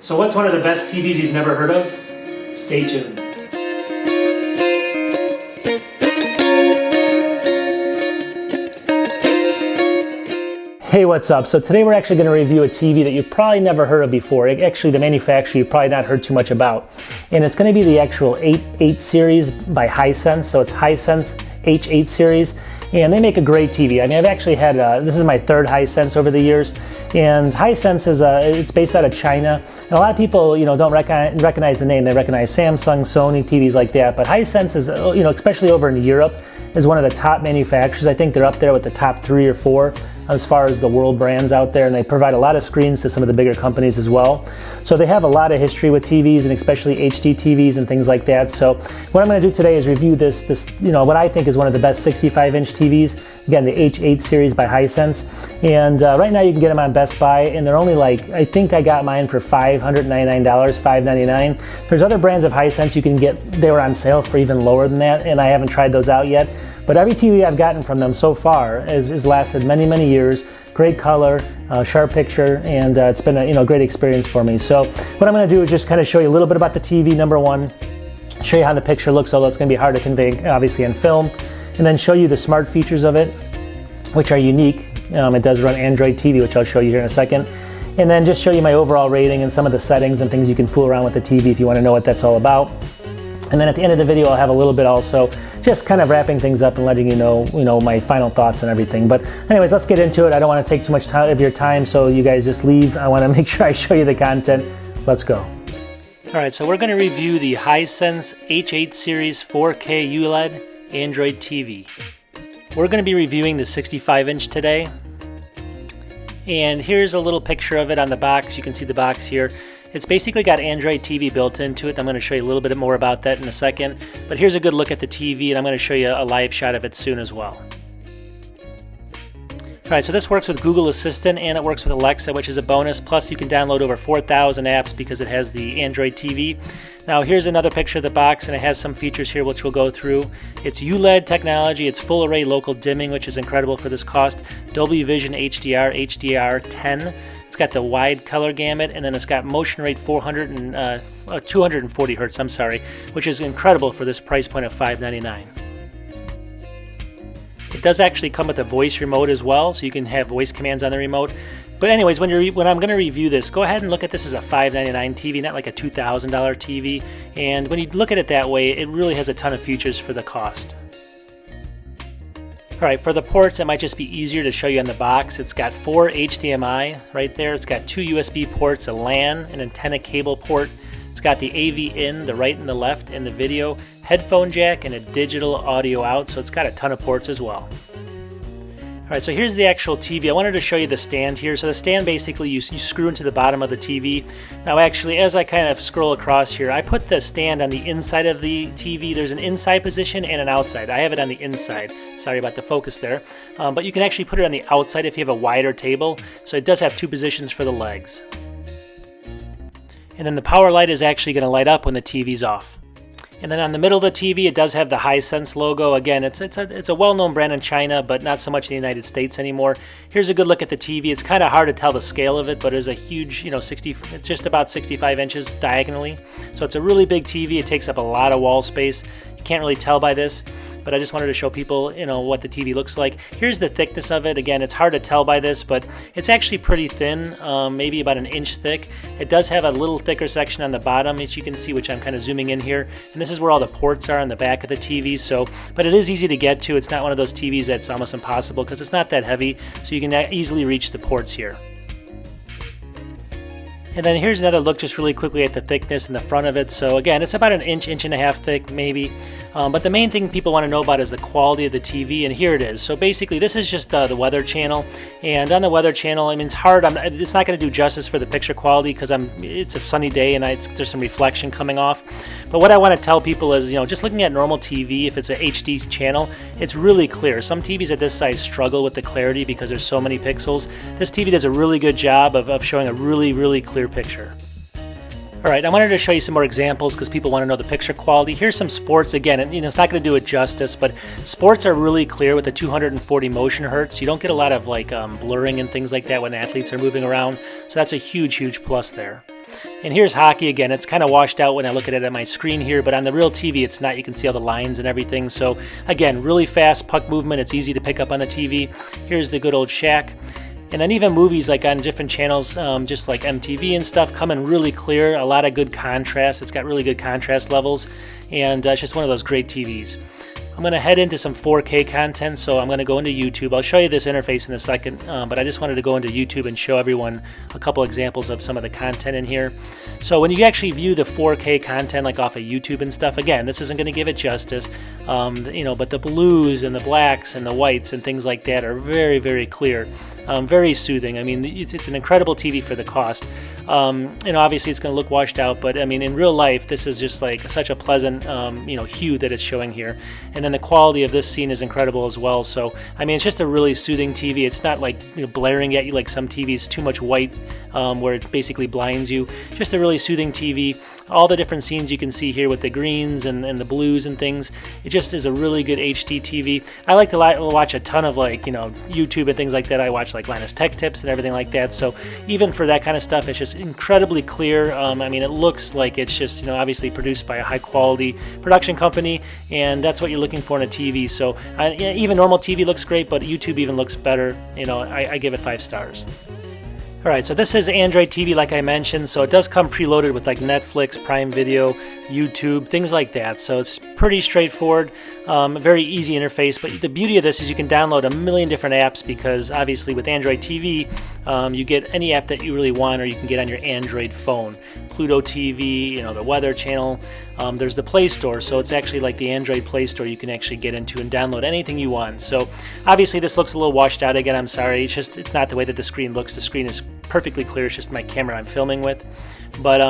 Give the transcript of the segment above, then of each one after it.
So what's one of the best TVs you've never heard of? Stay tuned. Hey, what's up? So today we're actually going to review a TV that you've probably never heard of before. Actually, the manufacturer you've probably not heard too much about. And it's going to be the actual H8 Series by Hisense. So it's Hisense H8 Series. And they make a great TV. I mean, I've actually had, this is my third Hisense over the years. And Hisense is, it's based out of China. And a lot of people, don't recognize the name. They recognize Samsung, Sony, TVs like that. But Hisense is, especially over in Europe, is one of the top manufacturers. I think they're up there with the top 3 or 4 as far as the world brands out there, and they provide a lot of screens to some of the bigger companies as well. So they have a lot of history with TVs, and especially HD TVs and things like that. So what I'm going to do today is review this what I think is one of the best 65-inch TVs. Again, the H8 Series by Hisense. And right now you can get them on Best Buy, and they're only I think I got mine for $599, $599. There's other brands of Hisense you can get, they were on sale for even lower than that, and I haven't tried those out yet. But every TV I've gotten from them so far has lasted many, many years. Great color, sharp picture, and it's been a great experience for me. So what I'm going to do is just kind of show you a little bit about the TV, number one, show you how the picture looks, although it's going to be hard to convey, obviously, in film, and then show you the smart features of it, which are unique. It does run Android TV, which I'll show you here in a second. And then just show you my overall rating and some of the settings and things you can fool around with the TV if you want to know what that's all about. And then at the end of the video, I'll have a little bit also just kind of wrapping things up and letting you know my final thoughts and everything. But anyways, let's get into it. I don't want to take too much time of your time, so you guys just leave. I want to make sure I show you the content. Let's go. All right, so we're going to review the Hisense H8 Series 4K ULED Android TV. We're going to be reviewing the 65-inch today. And here's a little picture of it on the box. You can see the box here. It's basically got Android TV built into it. I'm going to show you a little bit more about that in a second. But here's a good look at the TV, and I'm going to show you a live shot of it soon as well. Alright, so this works with Google Assistant, and it works with Alexa, which is a bonus. Plus, you can download over 4,000 apps because it has the Android TV. Now, here's another picture of the box, and it has some features here which we'll go through. It's ULED technology, it's full array local dimming, which is incredible for this cost. Dolby Vision HDR, HDR10. It's got the wide color gamut, and then it's got motion rate 240 hertz, which is incredible for this price point of $599. It does actually come with a voice remote as well, so you can have voice commands on the remote. But anyways, when I'm going to review this, go ahead and look at this as a $599 TV, not like a $2,000 TV. And when you look at it that way, it really has a ton of features for the cost. Alright, for the ports, it might just be easier to show you on the box. It's got 4 HDMI right there. It's got 2 USB ports, a LAN, an antenna cable port. It's got the AV in, the right and the left, and the video, headphone jack, and a digital audio out, so it's got a ton of ports as well. Alright, so here's the actual TV. I wanted to show you the stand here. So the stand basically you screw into the bottom of the TV. Now actually, as I kind of scroll across here, I put the stand on the inside of the TV. There's an inside position and an outside. I have it on the inside. Sorry about the focus there. But you can actually put it on the outside if you have a wider table. So it does have 2 positions for the legs. And then the power light is actually going to light up when the TV's off. And then on the middle of the TV, it does have the Hisense logo. Again, it's a well-known brand in China, but not so much in the United States anymore. Here's a good look at the TV. It's kind of hard to tell the scale of it, but it's a huge, it's just about 65 inches diagonally. So it's a really big TV. It takes up a lot of wall space. You can't really tell by this, but I just wanted to show people, what the TV looks like. Here's the thickness of it. Again, it's hard to tell by this, but it's actually pretty thin, maybe about 1 inch thick. It does have a little thicker section on the bottom, as you can see, which I'm kind of zooming in here. And this is where all the ports are on the back of the TV. But it is easy to get to. It's not one of those TVs that's almost impossible because it's not that heavy, so you can easily reach the ports here. And then here's another look just really quickly at the thickness in the front of it. So again, it's about 1 inch, 1.5 inches thick maybe. But the main thing people want to know about is the quality of the TV, and here it is. So basically this is just the weather channel. And on the weather channel, I mean, it's hard. It's not going to do justice for the picture quality because it's a sunny day and there's some reflection coming off. But what I want to tell people is, just looking at normal TV, if it's a HD channel, it's really clear. Some TVs at this size struggle with the clarity because there's so many pixels. This TV does a really good job of showing a really, really clear picture. All right, I wanted to show you some more examples because people want to know the picture quality. Here's some sports. Again, and, it's not going to do it justice, but sports are really clear with the 240 motion hertz. You don't get a lot of like blurring and things like that when athletes are moving around. So that's a huge, huge plus there. And here's hockey again. It's kind of washed out when I look at it on my screen here, but on the real TV, it's not. You can see all the lines and everything. So again, really fast puck movement. It's easy to pick up on the TV. Here's the good old Shaq. And then even movies like on different channels, just like MTV and stuff, come in really clear, a lot of good contrast. It's got really good contrast levels, and it's just one of those great TVs. I'm going to head into some 4K content, so I'm going to go into YouTube. I'll show you this interface in a second, but I just wanted to go into YouTube and show everyone a couple examples of some of the content in here. So when you actually view the 4K content like off of YouTube and stuff, again, this isn't going to give it justice, but the blues and the blacks and the whites and things like that are very, very clear, very soothing. I mean, it's an incredible TV for the cost. Obviously it's going to look washed out, but I mean, in real life, this is just like such a pleasant, hue that it's showing here. And then the quality of this scene is incredible as well. So, I mean, it's just a really soothing TV. It's not like blaring at you like some TVs, too much white, where it basically blinds you. Just a really soothing TV. All the different scenes you can see here with the greens and the blues and things. It just is a really good HD TV. I like to watch a ton of YouTube and things like that. I watch like Linus Tech Tips and everything like that. So even for that kind of stuff, it's just incredibly clear. I mean, it looks like it's just obviously produced by a high quality production company, and that's what you're looking for in a TV. So even normal TV looks great, but YouTube even looks better. I give it 5 stars. Alright, so this is Android TV like I mentioned, so it does come preloaded with like Netflix, Prime Video, YouTube, things like that. So it's pretty straightforward, very easy interface, but the beauty of this is you can download a million different apps because obviously with Android TV, you get any app that you really want or you can get on your Android phone. Pluto TV, the Weather Channel, there's the Play Store, so it's actually like the Android Play Store you can actually get into and download anything you want. So obviously this looks a little washed out again, I'm sorry, it's not the way that the screen looks. The screen is perfectly clear, it's just my camera I'm filming with. But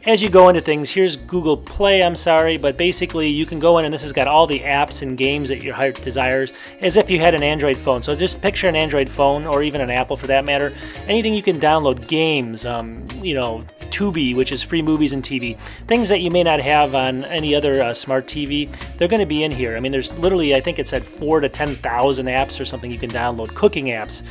as you go into things, here's Google Play, I'm sorry, but basically you can go in and this has got all the apps and games that your heart desires as if you had an Android phone. So just picture an Android phone or even an Apple for that matter. Anything you can download, games, Tubi, which is free movies and TV, things that you may not have on any other smart TV, they're going to be in here. I mean, there's literally, I think it said 4,000 to 10,000 apps or something you can download, cooking apps,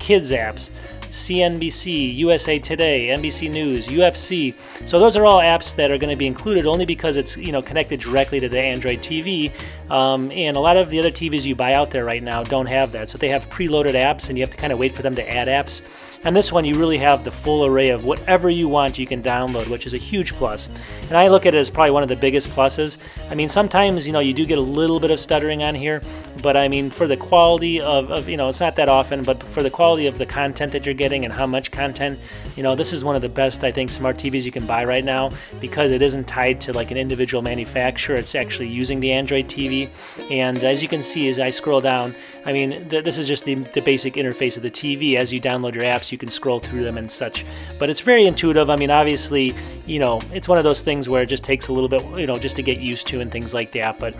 kids apps, CNBC, USA Today, NBC News, UFC. So those are all apps that are going to be included only because it's connected directly to the Android TV. And a lot of the other TVs you buy out there right now don't have that. So they have preloaded apps and you have to kind of wait for them to add apps. And this one, you really have the full array of whatever you want you can download, which is a huge plus. And I look at it as probably one of the biggest pluses. I mean, sometimes, you do get a little bit of stuttering on here, but I mean, for the quality of it's not that often, but for the quality of the content that you're getting and how much content, this is one of the best, I think, smart TVs you can buy right now because it isn't tied to like an individual manufacturer. It's actually using the Android TV. And as you can see, as I scroll down, I mean, this is just the basic interface of the TV. As you download your apps, you can scroll through them and such, but it's very intuitive. I mean, obviously, it's one of those things where it just takes a little bit, just to get used to and things like that. But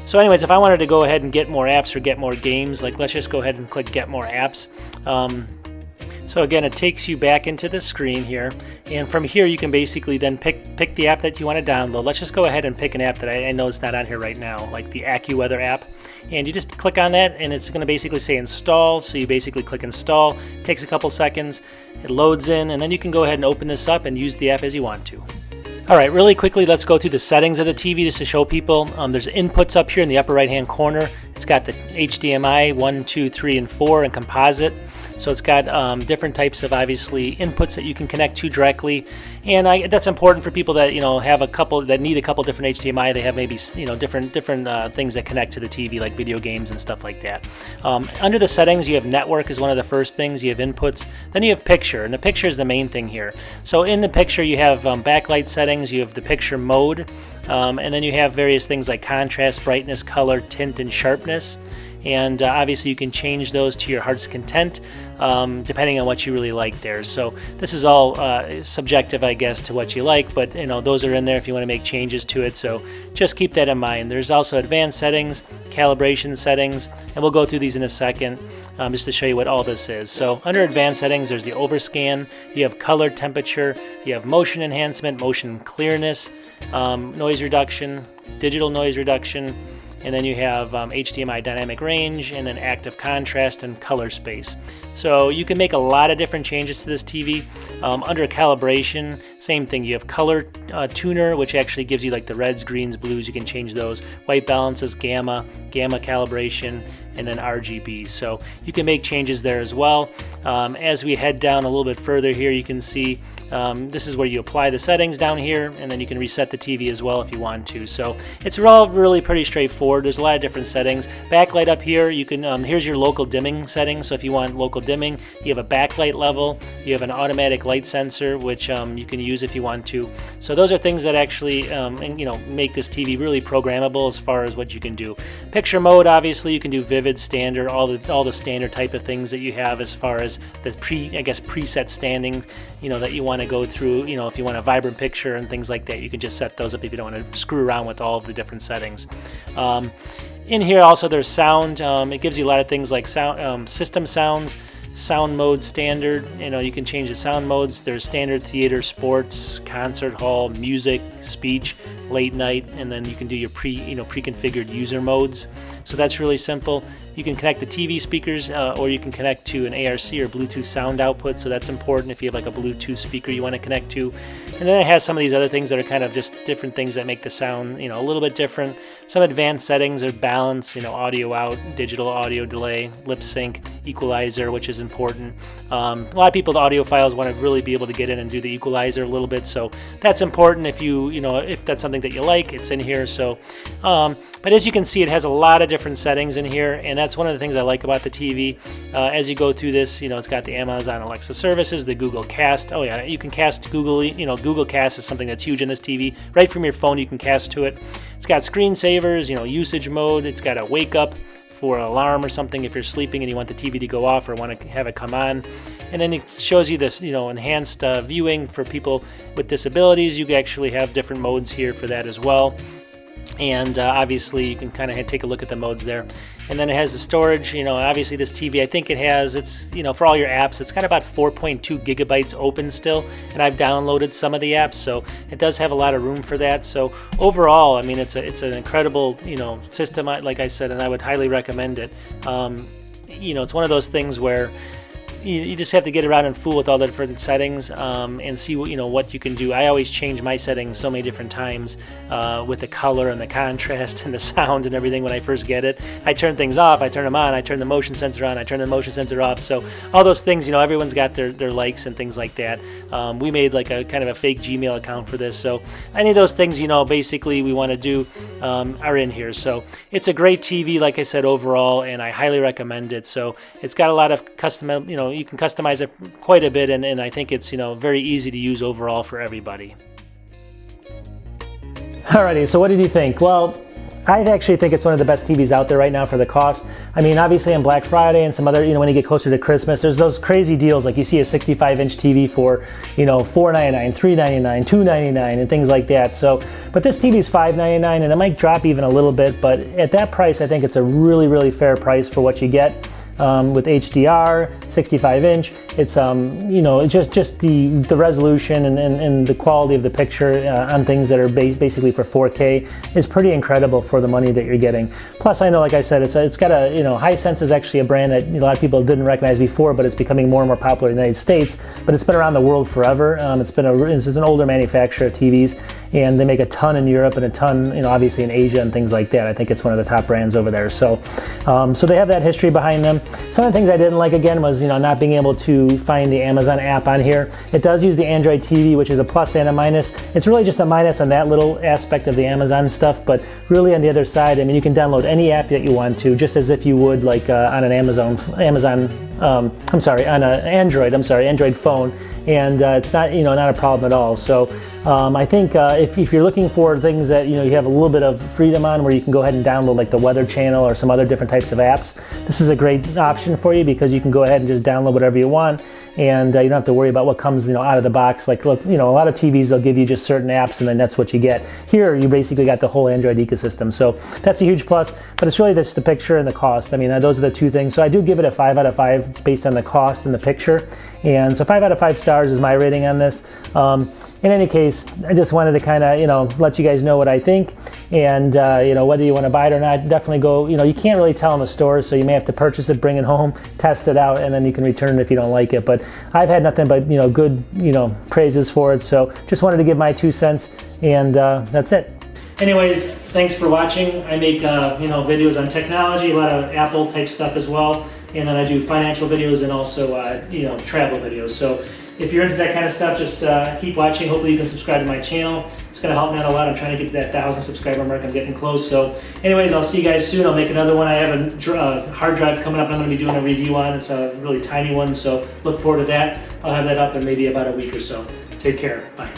so anyways, if I wanted to go ahead and get more apps or get more games, like let's just go ahead and click get more apps. So again, it takes you back into the screen here, and from here you can basically then pick the app that you want to download. Let's just go ahead and pick an app that I know is not on here right now, like the AccuWeather app, and you just click on that and it's going to basically say install. So you basically click install, takes a couple seconds, it loads in, and then you can go ahead and open this up and use the app as you want to. Alright, really quickly, let's go through the settings of the TV just to show people. There's inputs up here in the upper right hand corner. It's got the HDMI 1, 2, 3, and 4 and composite. So it's got different types of obviously inputs that you can connect to directly, and that's important for people that have a couple that need a couple different HDMI. They have maybe different things that connect to the TV, like video games and stuff like that. Under the settings, you have network is one of the first things. You have inputs, then you have picture, and the picture is the main thing here. So in the picture, you have backlight settings. You have the picture mode, and then you have various things like contrast, brightness, color, tint, and sharpness. and obviously you can change those to your heart's content, depending on what you really like there. So this is all subjective, I guess, to what you like, but those are in there if you want to make changes to it. So just keep that in mind. There's also advanced settings, calibration settings, and we'll go through these in a second, just to show you what all this is. So under advanced settings, there's the overscan, you have color, temperature, you have motion enhancement, motion clearness, noise reduction, digital noise reduction, and then you have HDMI dynamic range, and then active contrast and color space. So you can make a lot of different changes to this TV. Under calibration, same thing. You have color tuner, which actually gives you like the reds, greens, blues. You can change those. White balances, gamma calibration, and then RGB. So you can make changes there as well. As we head down a little bit further here, you can see this is where you apply the settings down here, and then you can reset the TV as well if you want to. So it's all really pretty straightforward. There's a lot of different settings. Backlight up here, you can here's your local dimming settings. So if you want local dimming, you have a backlight level, you have an automatic light sensor, which you can use if you want to. So those are things that actually make this TV really programmable as far as what you can do. Picture mode, obviously you can do vivid, standard, all the standard type of things that you have as far as the preset standing that you want to go through. If you want a vibrant picture and things like that, you can just set those up if you don't want to screw around with all of the different settings. In here also there's sound. It gives you a lot of things like sound, system sounds, sound mode standard. You can change the sound modes. There's standard, theater, sports, concert hall, music, speech, late night, and then you can do your pre-configured user modes. So that's really simple. You can connect the TV speakers, or you can connect to an ARC or Bluetooth sound output. So that's important if you have like a Bluetooth speaker you want to connect to. And then it has some of these other things that are kind of just different things that make the sound, a little bit different. Some advanced settings are balance, audio out, digital audio delay, lip sync, equalizer, which is important. A lot of people, the audiophiles, want to really be able to get in and do the equalizer a little bit. So that's important if if that's something that you like, it's in here. So, but as you can see, it has a lot of different settings in here, and that's one of the things I like about the TV. As you go through this, it's got the Amazon Alexa services, the Google Cast. Oh yeah, you can cast Google. Google Cast is something that's huge in this TV. Right from your phone, you can cast to it. It's got screensavers, usage mode. It's got a wake up for an alarm or something if you're sleeping and you want the TV to go off or want to have it come on. And then it shows you this, enhanced viewing for people with disabilities. You can actually have different modes here for that as well. And obviously you can kind of take a look at the modes there. And then it has the storage. Obviously this TV, I think it's for all your apps, it's got about 4.2 gigabytes open still, and I've downloaded some of the apps, so it does have a lot of room for that. So overall, it's an incredible system, like I said, and I would highly recommend it. It's one of those things where you just have to get around and fool with all the different settings, and see what you can do. I always change my settings so many different times with the color and the contrast and the sound and everything when I first get it. I turn things off, I turn them on, I turn the motion sensor on, I turn the motion sensor off. So all those things, everyone's got their likes and things like that. We made like a kind of a fake Gmail account for this. So any of those things, basically we want to do are in here. So it's a great TV, like I said, overall, and I highly recommend it. So it's got a lot of custom, you can customize it quite a bit, and I think it's very easy to use overall for everybody. Alrighty, so what did you think? Well, I actually think it's one of the best TVs out there right now for the cost. Obviously on Black Friday and some other, when you get closer to Christmas, there's those crazy deals, like you see a 65-inch TV for, $499, $399, $299, and things like that. So, but this TV is $599, and it might drop even a little bit, but at that price, I think it's a really, really fair price for what you get. With HDR, 65-inch, it's just the resolution and the quality of the picture on things that are basically for 4K is pretty incredible for the money that you're getting. Plus, I know, like I said, it's got a Hisense is actually a brand that a lot of people didn't recognize before, but it's becoming more and more popular in the United States. But it's been around the world forever. It's an older manufacturer of TVs, and they make a ton in Europe and a ton, obviously in Asia and things like that. I think it's one of the top brands over there. So, so they have that history behind them. Some of the things I didn't like, again, was not being able to find the Amazon app on here. It does use the Android TV, which is a plus and a minus. It's really just a minus on that little aspect of the Amazon stuff, but really on the other side, you can download any app that you want to, just as if you would like on an Amazon I'm sorry, on an Android phone, and it's not, not a problem at all. So I think if you're looking for things that you have a little bit of freedom on, where you can go ahead and download like the Weather Channel or some other different types of apps, this is a great option for you, because you can go ahead and just download whatever you want, and you don't have to worry about what comes out of the box. Like a lot of TVs, they'll give you just certain apps and then that's what you get. Here you basically got the whole Android ecosystem, so that's a huge plus. But it's really just the picture and the cost. I mean, those are the two things. So I do give it a 5 out of 5 based on the cost and the picture, and so 5 out of 5 stars is my rating on this. In any case, I just wanted to kind of let you guys know what I think, and whether you want to buy it or not, definitely go. You can't really tell in the stores, so you may have to purchase it, bring it home, test it out, and then you can return it if you don't like it. But I've had nothing but good praises for it, so just wanted to give my 2 cents, and that's it. Anyways, thanks for watching. I make videos on technology, a lot of Apple type stuff as well, and then I do financial videos and also travel videos. So if you're into that kind of stuff, just keep watching. Hopefully you can subscribe to my channel. It's going to help me out a lot. I'm trying to get to that 1,000 subscriber mark. I'm getting close. So anyways, I'll see you guys soon. I'll make another one. I have a hard drive coming up I'm going to be doing a review on. It's a really tiny one, so look forward to that. I'll have that up in maybe about a week or so. Take care. Bye.